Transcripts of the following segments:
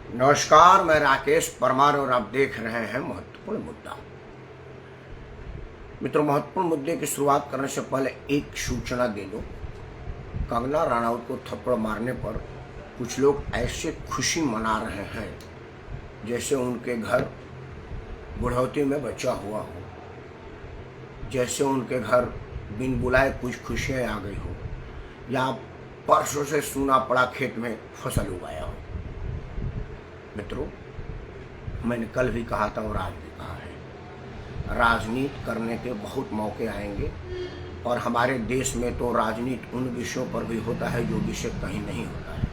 नमस्कार, मैं राकेश परमार और आप देख रहे हैं महत्वपूर्ण मुद्दा। मित्रों, महत्वपूर्ण मुद्दे की शुरुआत करने से पहले एक सूचना दे दो। कंगना रनौत को थप्पड़ मारने पर कुछ लोग ऐसे खुशी मना रहे हैं जैसे उनके घर बुढ़ौती में बच्चा हुआ हो, जैसे उनके घर बिन बुलाए कुछ खुशियाँ आ गई हो, या परसों से सूना पड़ा खेत में फसल उगाया हो। मित्रों, मैंने कल भी कहा था और आज भी कहा है, राजनीति करने के बहुत मौके आएंगे और हमारे देश में तो राजनीति उन विषयों पर भी होता है जो विषय कहीं नहीं होता है,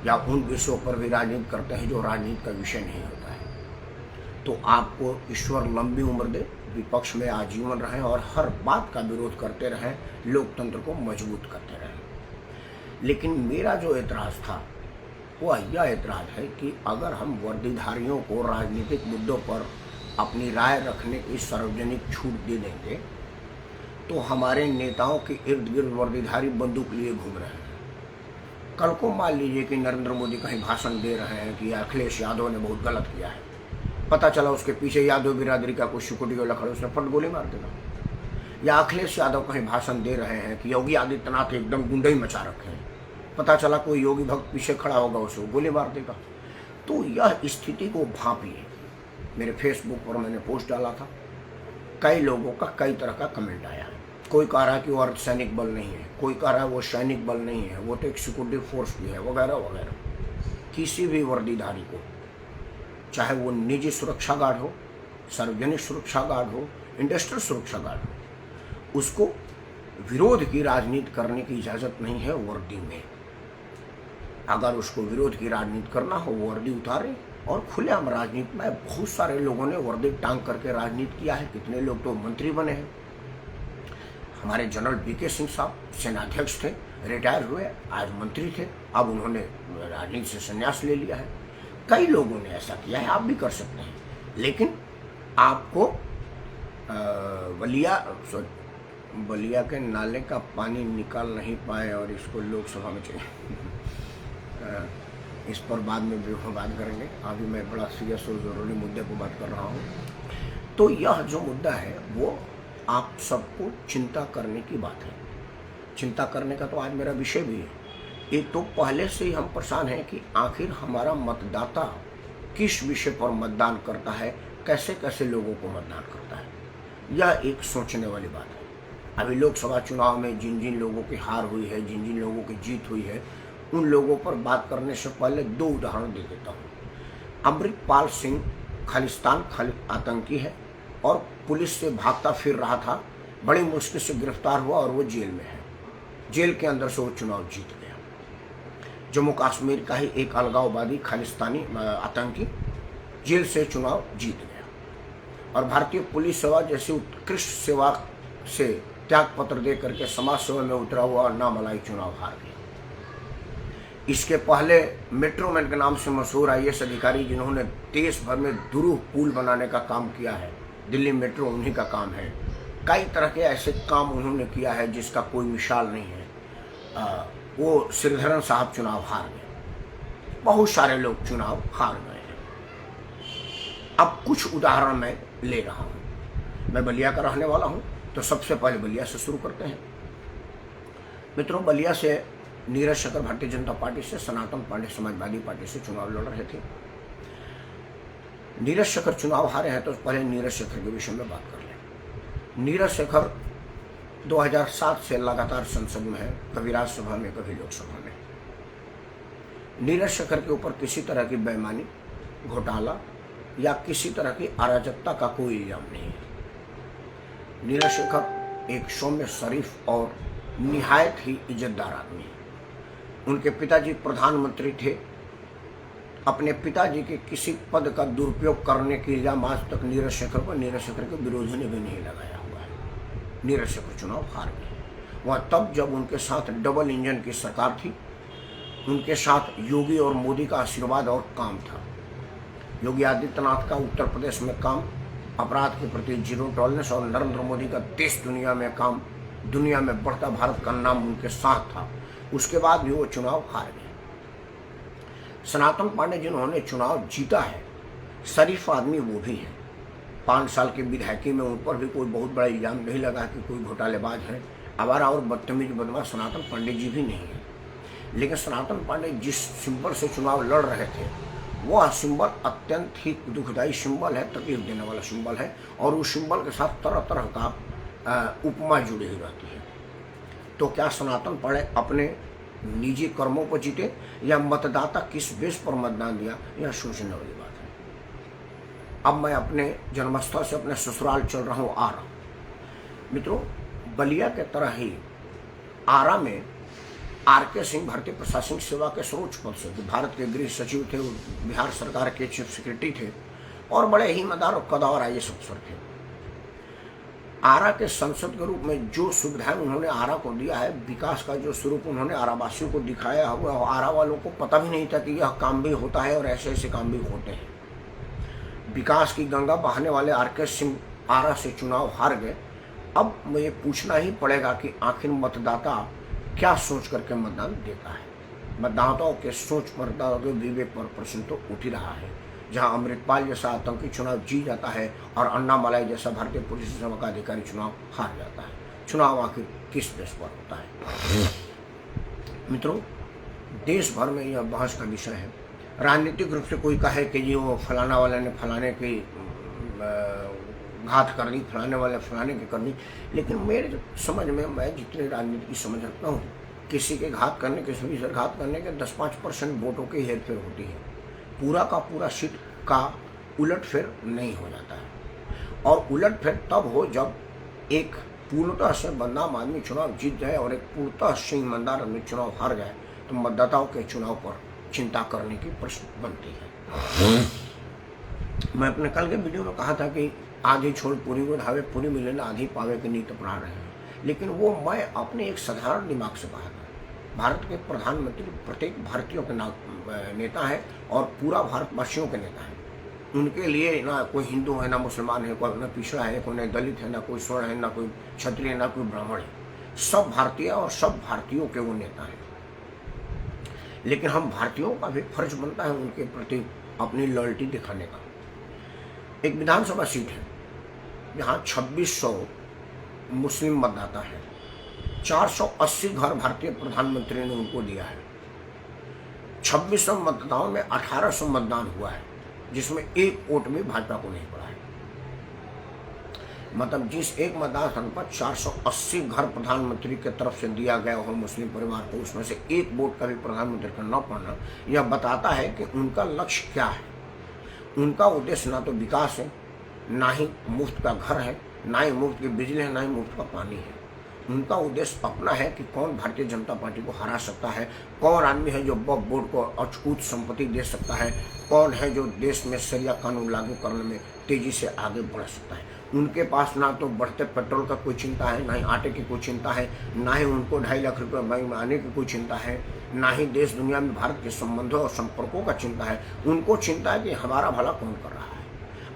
या उन विषयों पर भी राजनीति करते हैं जो राजनीति का विषय नहीं होता है। तो आपको ईश्वर लंबी उम्र दे, विपक्ष में आजीवन रहें और हर बात का विरोध करते रहें, लोकतंत्र को मजबूत करते रहें। लेकिन मेरा जो एतराज़ था वह यह एतराज़ है कि अगर हम वर्दीधारियों को राजनीतिक मुद्दों पर अपनी राय रखने की सार्वजनिक छूट दे देंगे तो हमारे नेताओं के इर्द गिर्द वर्दीधारी बंदूक लिए घूम रहे हैं। कल को मान लीजिए कि नरेंद्र मोदी कहीं भाषण दे रहे हैं कि अखिलेश यादव ने बहुत गलत किया है, पता चला उसके पीछे यादव बिरादरी का कुछ सिक्योरिटी वाला खड़ा, उसने फट गोली मार देना। या अखिलेश यादव कहीं भाषण दे रहे हैं कि योगी आदित्यनाथ एकदम गुंडे ही मचा रखे हैं, पता चला कोई योगी भक्त पीछे खड़ा होगा, उसको गोली मार देगा। तो यह स्थिति को भांपिए। मेरे फेसबुक पर मैंने पोस्ट डाला था, कई लोगों का कई तरह का कमेंट आया है। कोई कह रहा है कि वो अर्धसैनिक बल नहीं है, कोई कह रहा है वो सैनिक बल नहीं है, वो तो एक सिक्योरिटी फोर्स भी है, वगैरह वगैरह। किसी भी वर्दीधारी को, चाहे वो निजी सुरक्षा गार्ड हो, सार्वजनिक सुरक्षा गार्ड हो, इंडस्ट्रियल सुरक्षा गार्ड हो, उसको विरोध की राजनीति करने की इजाज़त नहीं है वर्दी में। अगर उसको विरोध की राजनीति करना हो, वर्दी उतारे और खुलेआम राजनीति में। बहुत सारे लोगों ने वर्दी टांग करके राजनीति किया है, कितने लोग तो मंत्री बने हैं। हमारे जनरल बीके सिंह साहब सेनाध्यक्ष थे, रिटायर हुए, आज मंत्री थे, अब उन्होंने राजनीति से संन्यास ले लिया है। कई लोगों ने ऐसा किया है, आप भी कर सकते हैं। लेकिन आपको बलिया के नाले का पानी निकाल नहीं पाए और इसको लोकसभा में चाहिए इस पर बाद में भी हम बात करेंगे। अभी मैं बड़ा सीरियस और ज़रूरी मुद्दे पर बात कर रहा हूँ। तो यह जो मुद्दा है वो आप सबको चिंता करने की बात है। चिंता करने का तो आज मेरा विषय भी है। एक तो पहले से ही हम परेशान हैं कि आखिर हमारा मतदाता किस विषय पर मतदान करता है, कैसे कैसे लोगों को मतदान करता है, यह एक सोचने वाली बात है। अभी लोकसभा चुनाव में जिन जिन लोगों की हार हुई है, जिन जिन लोगों की जीत हुई है, उन लोगों पर बात करने से पहले दो उदाहरण दे देता हूँ। अमृतपाल सिंह खालिस्तान आतंकी है और पुलिस से भागता फिर रहा था, बड़ी मुश्किल से गिरफ्तार हुआ और वो जेल में है। जेल के अंदर से वो चुनाव जीत गया। जम्मू कश्मीर का ही एक अलगाववादी खालिस्तानी आतंकी जेल से चुनाव जीत गया और भारतीय पुलिस सेवा जैसी उत्कृष्ट सेवा से त्याग पत्र दे करके समाज सेवा में उतरा हुआ अन्ना मलाई चुनाव हार गया। इसके पहले मेट्रोमैन के नाम से मशहूर IAS अधिकारी जिन्होंने देश भर में दुरूह पुल बनाने का काम किया है, दिल्ली मेट्रो उन्हीं का काम है। कई तरह के ऐसे काम उन्होंने किया है जिसका कोई मिसाल नहीं है। वो श्रीधरन साहब चुनाव हार गए, बहुत सारे लोग चुनाव हार गए हैं। अब कुछ उदाहरण मैं ले रहा हूँ। मैं बलिया का रहने वाला हूँ, तो सबसे पहले बलिया से शुरू करते हैं। मित्रों, बलिया से नीरज शेखर भारतीय जनता पार्टी से, सनातन पांडे समाजवादी पार्टी से चुनाव लड़ रहे थे। नीरज शेखर चुनाव हारे हैं, तो पहले नीरज शेखर के विषय में बात कर लें। नीरज शेखर 2007 से लगातार संसद में है, कभी राज्यसभा में, कभी लोकसभा में। नीरज शेखर के ऊपर किसी तरह की बेईमानी, घोटाला या किसी तरह की अराजकता का कोई इल्जाम नहीं है। नीरज शेखर एक सौम्य, शरीफ और निहायत ही इज्जतदार आदमी है। उनके पिताजी प्रधानमंत्री थे। अपने पिताजी के किसी पद का दुरुपयोग करने के इल्जाम आज तक नीरज शेखर को, नीरज शेखर के विरोधी ने भी नहीं लगाया हुआ है। नीरज शेखर चुनाव हार गए। वह तब जब उनके साथ डबल इंजन की सरकार थी, उनके साथ योगी और मोदी का आशीर्वाद और काम था। योगी आदित्यनाथ का उत्तर प्रदेश में काम, अपराध के प्रति जीरो टॉलरेंस और नरेंद्र मोदी का देश दुनिया में काम, दुनिया में बढ़ता भारत का नाम उनके साथ था। उसके बाद भी वो चुनाव हार गए। सनातन पांडे जिन्होंने चुनाव जीता है, शरीफ आदमी वो भी है। 5 साल की विधायकी में उन पर भी कोई बहुत बड़ा इल्जाम नहीं लगा कि कोई घोटालेबाज है। आवारा और बदतमीज बदमाश सनातन पांडे जी भी नहीं है। लेकिन सनातन पांडे जिस सिंबल से चुनाव लड़ रहे थे, वह सिंबल अत्यंत ही दुखदायी सिंबल है, तकलीफ देने वाला सिंबल है, और उस सिंबल के साथ तरह तरह का उपमा जुड़ी हुई रहती है। तो क्या सनातन पांडे अपने निजी कर्मों पर जीते या मतदाता किस बेस पर मतदान दिया, यह सोचने वाली बात है। अब मैं अपने जन्मस्थल से अपने ससुराल चल रहा हूँ आरा। मित्रों, बलिया के तरह ही आरा में आर.के. सिंह भारतीय प्रशासनिक सेवा के सर्वोच्च पद से, जो भारत के गृह सचिव थे, बिहार सरकार के चीफ सेक्रेटरी थे और बड़े ही ईमानदार और कदावर IAS अफसर थे। आरा के संसद के रूप में जो सुविधाएं उन्होंने आरा को दिया है, विकास का जो स्वरूप उन्होंने आरावासियों को दिखाया हुआ, आरा वालों को पता भी नहीं था कि यह काम भी होता है और ऐसे ऐसे काम भी होते हैं। विकास की गंगा बहाने वाले आर.के. सिंह आरा से चुनाव हार गए। अब मुझे पूछना ही पड़ेगा कि आखिर मतदाता क्या सोच करके मतदान देता है। मतदाताओं के सोच, मतदाताओं के विवेक पर प्रश्न तो उठ ही रहा है। जहां अमृतपाल जैसा आतंकी चुनाव जीत जाता है और अन्नामलाई जैसा भारतीय पुलिस सेवा का अधिकारी चुनाव हार जाता है। चुनाव आखिर किस बेस पर होता है? मित्रों, देश भर में यह बहस का विषय है। राजनीतिक रूप से कोई कहे कि जी वो फलाना वाले ने फलाने की घात कर दी, फलाने वाले फलाने की कर दी, लेकिन मेरे समझ में, मैं जितनी राजनीति की समझ रखता हूँ, किसी के घात करने, किसी से घात करने के 10-5% वोटों की हेरफेर होती है। पूरा का पूरा सीट का उलटफेर नहीं हो जाता है। और उलटफेर तब हो जब एक पूर्णतः से बदनाम आदमी चुनाव जीत जाए और एक पूर्णतः से ईमानदार आदमी चुनाव हार जाए, तो मतदाताओं के चुनाव पर चिंता करने की प्रश्न बनती है। मैं अपने कल के वीडियो में कहा था कि आधी छोड़ पूरी को धावे, पूरी मिले ना आधी पावे की नीत अपना रहे हैं, लेकिन वो मैं अपने एक साधारण दिमाग से कहा था। भारत के प्रधानमंत्री प्रत्येक भारतीयों के नेता है और पूरा भारतवासियों के नेता है। उनके लिए ना कोई हिंदू है, ना मुसलमान है, कोई ना पिछड़ा है, कोई ना दलित है, ना कोई स्वर्ण है, ना कोई क्षत्रिय, ना कोई ब्राह्मण है। सब भारतीय और सब भारतीयों के वो नेता हैं। लेकिन हम भारतीयों का भी फर्ज बनता है उनके प्रति अपनी लॉयल्टी दिखाने का। एक विधानसभा सीट है जहाँ 2600 मुस्लिम मतदाता है। 480 घर भारतीय प्रधानमंत्री ने उनको दिया है। 2600 मतदाताओं में 1800 मतदान हुआ है, जिसमें एक वोट भी भाजपा को नहीं पड़ा है। मतलब जिस एक मतदान स्थान पर 480 घर प्रधानमंत्री की तरफ से दिया गया हो मुस्लिम परिवार को, उसमें से एक वोट का भी प्रधानमंत्री का न पड़ना, यह बताता है कि उनका लक्ष्य क्या है। उनका उद्देश्य ना तो विकास है, ना ही मुफ्त का घर है, ना ही मुफ्त की बिजली है, ना ही मुफ्त का पानी है। उनका उद्देश्य अपना है कि कौन भारतीय जनता पार्टी को हरा सकता है, कौन आदमी है जो वक्फ बोर्ड को अचूक संपत्ति दे सकता है, कौन है जो देश में शरिया कानून लागू करने में तेजी से आगे बढ़ सकता है। उनके पास ना तो बढ़ते पेट्रोल का कोई चिंता है, ना ही आटे की कोई चिंता है, ना ही उनको 2.5 लाख रुपये बैंक में आने की कोई चिंता है, ना ही देश दुनिया में भारत के संबंधों और संपर्कों का चिंता है। उनको चिंता है कि हमारा भला कौन कर रहा है।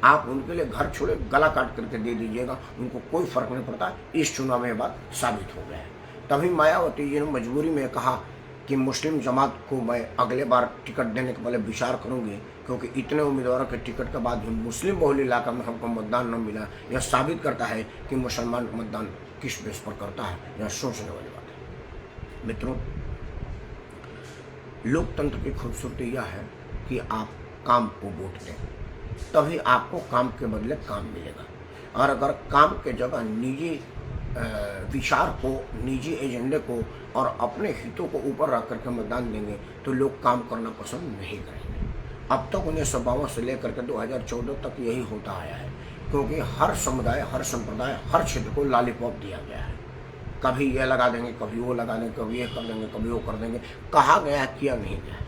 आप उनके लिए घर छोड़े गला काट करके दे दीजिएगा, उनको कोई फर्क नहीं पड़ता। इस चुनाव में बात साबित हो गया है। तभी मायावती जी ने मजबूरी में कहा कि मुस्लिम जमात को मैं अगले बार टिकट देने के पहले विचार करूंगी, क्योंकि इतने उम्मीदवारों के टिकट के बाद भी मुस्लिम बहुल इलाका में हमको मतदान न मिला। यह साबित करता है कि मुसलमान मतदान किस बेस पर करता है। यह सोचने वाली बात है। मित्रों, लोकतंत्र की खूबसूरती यह है कि आप काम को वोट दें, तभी आपको काम के बदले काम मिलेगा। और अगर काम के जगह निजी विचार को, निजी एजेंडे को और अपने हितों को ऊपर रख करके मतदान देंगे, तो लोग काम करना पसंद नहीं करेंगे। अब तक 1952 से लेकर के 2014 तक यही होता आया है, क्योंकि हर समुदाय, हर संप्रदाय, हर क्षेत्र को लॉलीपॉप दिया गया है। कभी ये लगा देंगे, कभी वो लगा देंगे, कभी ये कर देंगे, कभी वो कर देंगे। कहा गया, किया नहीं गया।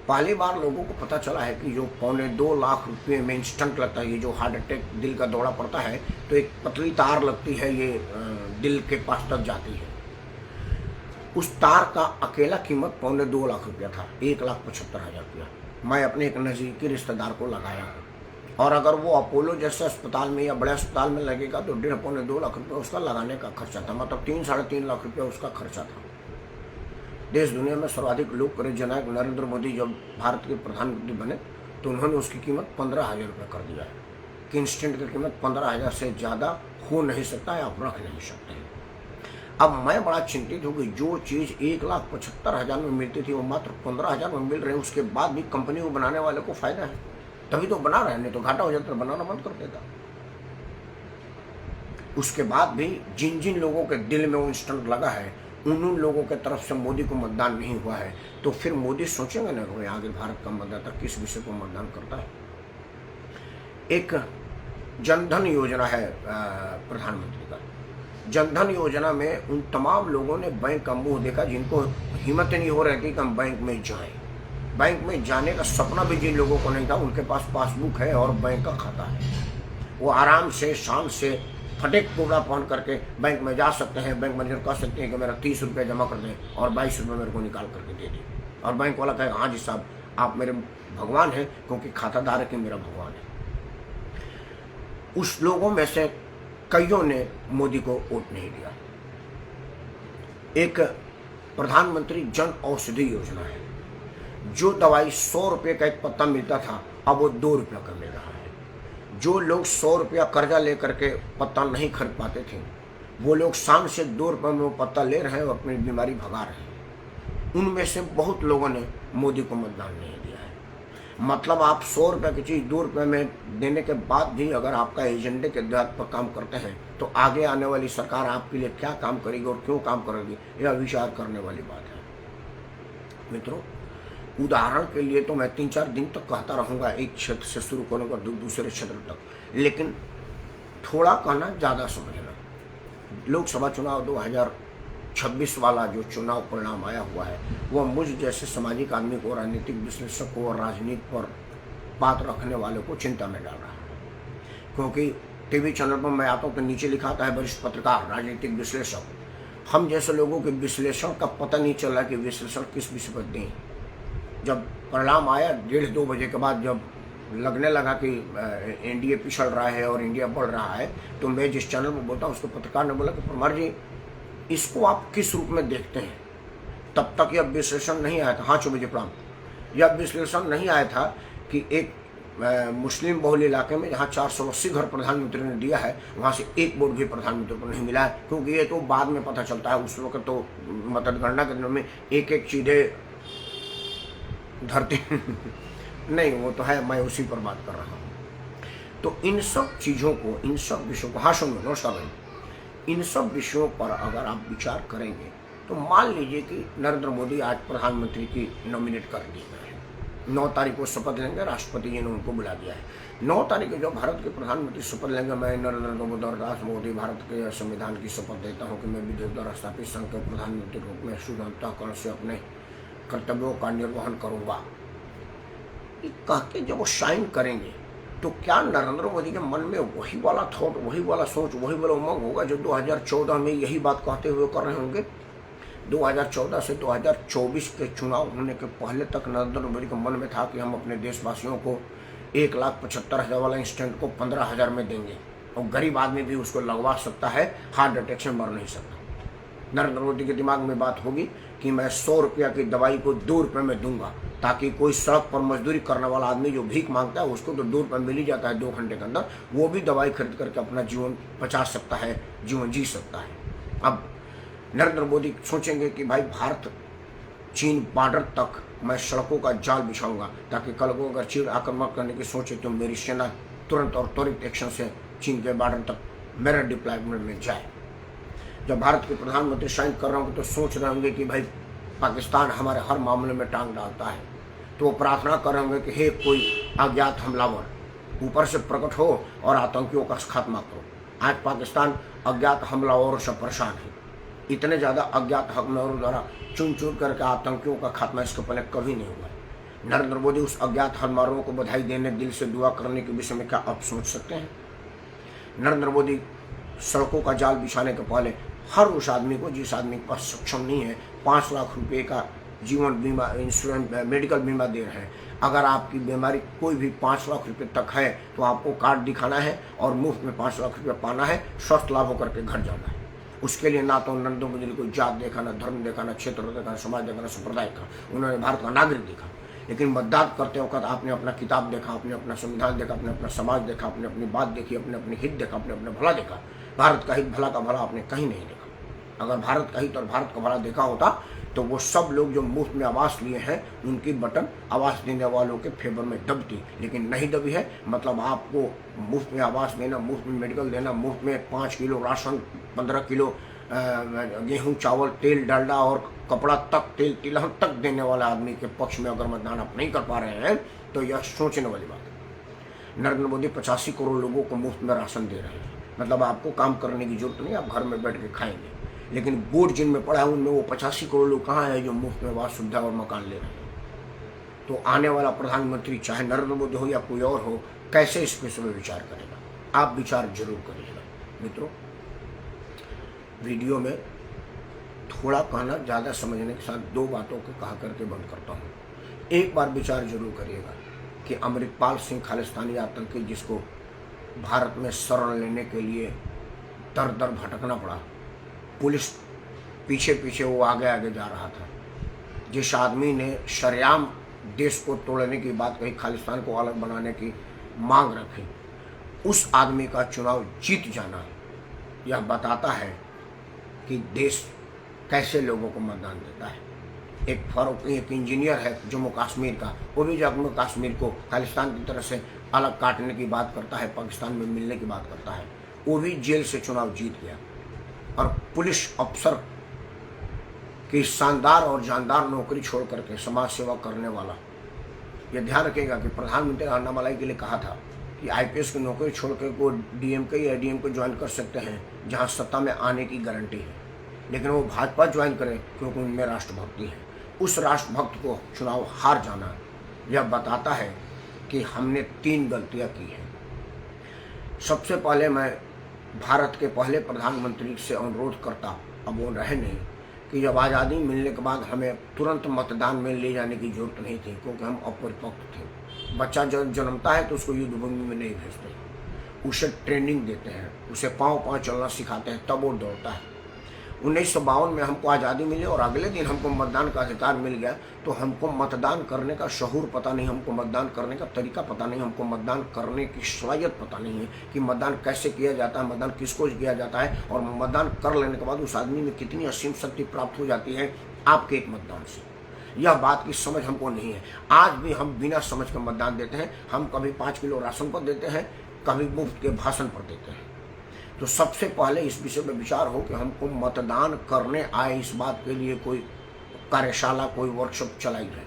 पहली बार लोगों को पता चला है कि जो 2.25 लाख रुपये में इंस्टेंट लगता है, ये जो हार्ट अटैक, दिल का दौरा पड़ता है, तो एक पतली तार लगती है, ये दिल के पास तक जाती है। उस तार का अकेला कीमत 2.25 लाख रुपया था, 1,75,000 रुपया। मैं अपने एक नज़दीकी रिश्तेदार को लगाया, और अगर वो अपोलो जैसे अस्पताल में या बड़े अस्पताल में लगेगा तो 1.5-2 लाख रुपये उसका लगाने का खर्चा था। मतलब 3-3.5 लाख रुपया उसका खर्चा था। देश दुनिया में सर्वाधिक लोकप्रिय जननायक नरेंद्र मोदी जब भारत के प्रधानमंत्री बने तो उन्होंने उसकी कीमत 15,000 रुपये कर दिया है कि इंस्टेंट की कीमत 15,000 से ज़्यादा हो नहीं सकता है, आप रख नहीं सकते हैं। अब मैं बड़ा चिंतित हूँ कि जो चीज़ 1,75,000 में मिलती थी वो मात्र 15,000 में मिल रही है, उसके बाद भी कंपनी को बनाने वाले को फायदा है, तभी तो बना रहे हैं, नहीं तो घाटा हो जाता, बनाना बंद कर देता। उसके बाद भी जिन जिन लोगों के दिल में वो इंस्टेंट लगा है उन लोगों के तरफ से मोदी को मतदान नहीं हुआ है, तो फिर मोदी सोचेंगे ना कि आगे भारत का मतदाता किस विषय को मतदान करता है। एक जनधन योजना है प्रधानमंत्री का। जनधन योजना में उन तमाम लोगों ने बैंक का मुंह देखा जिनको हिम्मत नहीं हो रही थी कि हम बैंक में जाएं। बैंक में जाने का सपना भी जिन लोगों को नहीं था, उनके पास पासबुक है और बैंक का खाता है, वो आराम से शान से फटेक टुकड़ा पहन करके बैंक में जा सकते हैं। बैंक मैनेजर कह सकते हैं कि मेरा 30 रुपये जमा कर दें और 22 रुपये मेरे को निकाल करके दे दें, और बैंक वाला कहेगा हाँ जी साहब आप मेरे भगवान हैं, क्योंकि खाता धारक ही मेरा भगवान है। उस लोगों में से कईयों ने मोदी को वोट नहीं दिया। एक प्रधानमंत्री जन औषधि योजना है, जो दवाई 100 रुपये का एक पत्ता मिलता था अब वो 2 रुपये का मिल रहा है। जो लोग 100 रुपया कर्जा लेकर के पत्ता नहीं खरीद पाते थे, वो लोग शान से 2 रुपये में वो पत्ता ले रहे हैं और अपनी बीमारी भगा रहे हैं। उनमें से बहुत लोगों ने मोदी को मतदान नहीं दिया है। मतलब आप 100 रुपये की चीज़ 2 रुपये में देने के बाद भी अगर आपका एजेंडे के आधार पर काम करते हैं तो आगे आने वाली सरकार आपके लिए क्या काम करेगी और क्यों काम करेगी, यह विचार करने वाली बात है। मित्रों, उदाहरण के लिए तो मैं 3-4 दिन तक कहता रहूँगा, एक क्षेत्र से शुरू करूँगा दूसरे क्षेत्र तक, लेकिन थोड़ा कहना ज़्यादा समझना। लोकसभा चुनाव 2026 वाला जो चुनाव परिणाम आया हुआ है वह मुझ जैसे सामाजिक आदमी को, राजनीतिक विश्लेषक को और राजनीति पर बात रखने वाले को चिंता में डाल रहा है। क्योंकि टीवी चैनल पर मैं आता हूँ तो नीचे लिखा आता है वरिष्ठ पत्रकार, राजनीतिक विश्लेषक। हम जैसे लोगों के विश्लेषण का पता नहीं चल रहा कि विश्लेषण किस विषय पर दें। जब परिणाम आया 1:30-2 बजे के बाद, जब लगने लगा कि एनडीए पिछड़ रहा है और इंडिया बढ़ रहा है, तो मैं जिस चैनल में बोलता हूँ उसको पत्रकार ने बोला कि परमार जी इसको आप किस रूप में देखते हैं। तब तक यह विश्लेषण नहीं आया था, हाँ 4 बजे प्रणाम, यह विश्लेषण नहीं आया था कि एक मुस्लिम बहुल इलाके में जहाँ 480 घर प्रधानमंत्री ने दिया है वहाँ से एक वोट भी प्रधानमंत्री को नहीं मिला है। क्योंकि ये तो बाद में पता चलता है, उस वक्त तो मतगणना केंद्र में एक चीज़ें धरती नहीं, वो तो है, मैं उसी पर बात कर रहा हूँ। तो इन सब चीज़ों को, इन सब विषयों को, हाँ सुनो नमस्कार भाई, इन सब विषयों पर अगर आप विचार करेंगे तो मान लीजिए कि नरेंद्र मोदी आज प्रधानमंत्री की नॉमिनेट कर दी गए हैं। 9 तारीख को शपथ लेंगे, राष्ट्रपति जी ने उनको बुला दिया है। 9 तारीख को जब भारत के प्रधानमंत्री शपथ लेंगे, मैं नरेंद्र दास मोदी भारत के संविधान की शपथ देता हूँ कि मैं विधेयक द्वारा स्थापित संघ के प्रधानमंत्री के रूप में शुद्ध अंतःकरण से अपने कर्तव्यों का निर्वहन करूँगा। कह के जब वो साइन करेंगे तो क्या नरेंद्र मोदी के मन में वही वाला थॉट, वही वाला सोच, वही वाला उमंग होगा जो 2014 में यही बात कहते हुए कर रहे होंगे। 2014 से 2024 के चुनाव होने के पहले तक नरेंद्र मोदी के मन में था कि हम अपने देशवासियों को 1,75,000 वाला इंस्टेंट को 15,000 में देंगे और गरीब आदमी भी उसको लगवा सकता है, हार्ट अटैक से मर नहीं सकता। नरेंद्र मोदी के दिमाग में बात होगी कि मैं 100 रुपया की दवाई को 2 रुपये में दूंगा, ताकि कोई सड़क पर मजदूरी करने वाला आदमी जो भीख मांगता है उसको तो 2 रुपये मिल ही जाता है 2 घंटे के अंदर, वो भी दवाई खरीद करके अपना जीवन बचा सकता है, जीवन जी सकता है। अब नरेंद्र मोदी सोचेंगे कि भाई भारत चीन बॉर्डर तक मैं सड़कों का जाल बिछाऊंगा, ताकि कल को अगर चीन आक्रमण करने की सोचे तो मेरी सेना तुरंत और त्वरित एक्शन से चीन के बॉर्डर तक मेरा डिप्लॉयमेंट में जाए। जब भारत के प्रधानमंत्री साइन कर रहे होंगे तो सोच रहे होंगे कि भाई पाकिस्तान हमारे हर मामले में टांग डालता है, तो वो प्रार्थना कर रहे होंगे कि हे कोई अज्ञात हमलावर ऊपर से प्रकट हो और आतंकियों का खात्मा करो। आज पाकिस्तान अज्ञात हमलावरों से परेशान है। इतने ज़्यादा अज्ञात हमलावरों द्वारा चुन चुन करके आतंकियों का खात्मा इसके पहले कभी नहीं हुआ है। नरेंद्र मोदी उस अज्ञात हमलावरों को बधाई देने, दिल से दुआ करने के विषय में क्या आप सोच सकते हैं? नरेंद्र मोदी सड़कों का जाल बिछाने के पहले हर उस आदमी को जिस आदमी के पास सक्षम नहीं है 5 लाख रुपए का जीवन बीमा, इंश्योरेंस, मेडिकल बीमा दे रहे हैं। अगर आपकी बीमारी कोई भी 5 लाख रुपए तक है तो आपको कार्ड दिखाना है और मुफ्त में 5 लाख रुपए पाना है, स्वस्थ लाभ होकर के घर जाना है। उसके लिए ना तो नरेंद्र मोदी ने कोई जात देखा, ना धर्म देखा, ना क्षेत्र देखा, ना समाज देखा, ना संप्रदाय देखा। उन्होंने भारत का नागरिक देखा। लेकिन मतदान करते वक्त आपने अपना किताब देखा, आपने अपना संविधान देखा, आपने अपना समाज देखा, आपने अपनी बात देखी, अपने अपने हित देखा, अपने अपने भला देखा। भारत का हित, भला का भला आपने कहीं नहीं देखा। अगर भारत का हित और भारत का भला देखा होता तो वो सब लोग जो मुफ्त में आवास लिए हैं उनकी बटन आवास देने वालों के फेवर में दबती, लेकिन नहीं दबी है। मतलब आपको मुफ्त में आवास देना, मुफ्त में मेडिकल देना, मुफ्त में 5 किलो राशन, 15 किलो गेहूं, चावल, तेल, डालडा और कपड़ा तक, तेल तिलहन तक देने वाला आदमी के पक्ष में अगर मतदान आप नहीं कर पा रहे हैं तो यह सोचने वाली बात है। नरेंद्र मोदी 85 करोड़ लोगों को मुफ्त में राशन दे रहे हैं। मतलब आपको काम करने की जरूरत नहीं, आप घर में बैठ के खाएंगे। लेकिन बोर्ड जिनमें पड़ा है उनमें वो 85 करोड़ लोग कहाँ है जो मुफ्त में आवास सुविधा और मकान ले रहे हैं। तो आने वाला प्रधानमंत्री चाहे नरेंद्र मोदी हो या कोई और हो, कैसे इस विषय में विचार करेगा? आप विचार जरूर करिएगा। मित्रों, वीडियो में थोड़ा कहना, ज़्यादा समझने के साथ 2 बातों को कहा करके बंद करता हूँ। एक बार विचार जरूर करिएगा कि अमृतपाल सिंह खालिस्तानी आतंकी, जिसको भारत में शरण लेने के लिए दर दर भटकना पड़ा, पुलिस पीछे पीछे वो आगे आगे जा रहा था, जिस आदमी ने शरेआम देश को तोड़ने की बात कही, खालिस्तान को अलग बनाने की मांग रखी, उस आदमी का चुनाव जीत जाना यह बताता है कि देश कैसे लोगों को मतदान देता है। एक इंजीनियर है जम्मू कश्मीर का, वो भी जम्मू कश्मीर को खालिस्तान की तरह से अलग काटने की बात करता है, पाकिस्तान में मिलने की बात करता है, वो भी जेल से चुनाव जीत गया। और पुलिस अफसर की शानदार और जानदार नौकरी छोड़ करके समाज सेवा करने वाला, यह ध्यान रखिएगा कि प्रधानमंत्री अन्नामलाई के लिए कहा था कि आईपीएस की नौकरी छोड़ कर वो डीएमके या एडीएमके ज्वाइन कर सकते हैं जहां सत्ता में आने की गारंटी है, लेकिन वो भाजपा ज्वाइन करें क्योंकि उनमें राष्ट्रभक्ति है। उस राष्ट्रभक्त को चुनाव हार जाना यह बताता है कि हमने 3 गलतियां की हैं। सबसे पहले मैं भारत के पहले प्रधानमंत्री से अनुरोध करता, अब वो रहे नहीं, कि जब आज़ादी मिलने के बाद हमें तुरंत मतदान में ले जाने की जरूरत नहीं थी, क्योंकि हम अपरिपक्व थे। बच्चा जब जन्मता है तो उसको युद्ध भूमि में नहीं भेजते, उसे ट्रेनिंग देते हैं, उसे पाँव चलना सिखाते हैं, तब वो दौड़ता है। 1952 में हमको आज़ादी मिली और अगले दिन हमको मतदान का अधिकार मिल गया, तो हमको मतदान करने का शऊर पता नहीं, हमको मतदान करने का तरीका पता नहीं, हमको मतदान करने की सलाहियत पता नहीं है कि मतदान कैसे किया जाता है, मतदान किसको किया जाता है, और मतदान कर लेने के बाद उस आदमी में कितनी असीम शक्ति प्राप्त हो जाती है आपके एक मतदान से। यह बात की समझ हमको नहीं है। आज भी हम बिना समझ के मतदान देते हैं। हम कभी 5 किलो राशन पर देते हैं, कभी मुफ्त के भाषण पर देते हैं। तो सबसे पहले इस विषय में विचार हो कि हमको मतदान करने आए, इस बात के लिए कोई कार्यशाला, कोई वर्कशॉप चलाई जाए।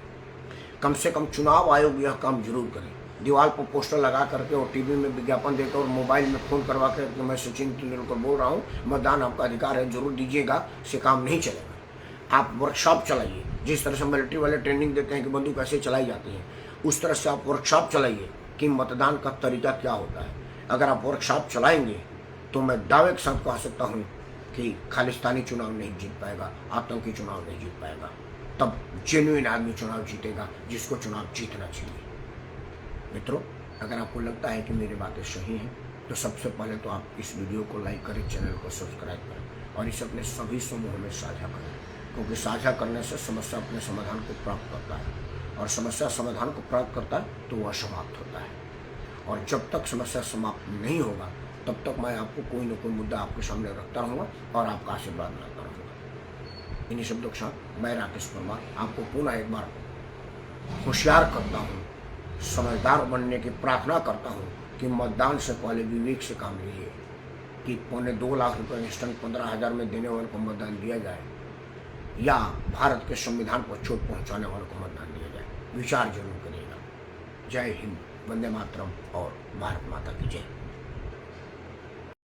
कम से कम चुनाव आयोग यह काम जरूर करे। दीवार पर पोस्टर लगा करके और टीवी में विज्ञापन देकर और मोबाइल में फ़ोन करवा कर कि मैं सचिन तेंदुलकर बोल रहा हूँ, मतदान आपका अधिकार है, जरूर दीजिएगा, से काम नहीं चलेगा। आप वर्कशॉप चलाइए। जिस तरह से मिलिट्री वाले ट्रेनिंग देते हैं कि बंदूक कैसे चलाई जाती है, उस तरह से आप वर्कशॉप चलाइए कि मतदान का तरीका क्या होता है। अगर आप वर्कशॉप चलाएंगे तो मैं दावे के साथ कह सकता हूँ कि खालिस्तानी चुनाव नहीं जीत पाएगा, आतंकी चुनाव नहीं जीत पाएगा। तब जेन्युइन आदमी चुनाव जीतेगा, जिसको चुनाव जीतना चाहिए। मित्रों, अगर आपको लगता है कि मेरी बातें सही हैं तो सबसे पहले तो आप इस वीडियो को लाइक करें, चैनल को सब्सक्राइब करें और इसे अपने सभी समूहों में साझा करें, क्योंकि साझा करने से समस्या अपने समाधान को प्राप्त करता है, और समस्या समाधान को प्राप्त करता है तो वह समाप्त होता है। और जब तक समस्या समाप्त नहीं होगा तब तक मैं आपको कोई न कोई मुद्दा आपके सामने रखता रहूँगा और आपका आशीर्वाद लाता रहूँगा। इन्हीं शब्दों के साथ मैं राकेश परमार आपको पुनः एक बार होशियार करता हूँ, समझदार बनने की प्रार्थना करता हूँ कि मतदान से पहले विवेक से काम लीजिए कि 2.25 लाख रुपये इंस्टेंट 15,000 में देने वाले को मतदान दिया जाए या भारत के संविधान को चोट पहुँचाने वालों को मतदान दिया जाए। विचार जरूर करिएगा। जय हिंद, वंदे मातरम और भारत माता की जय।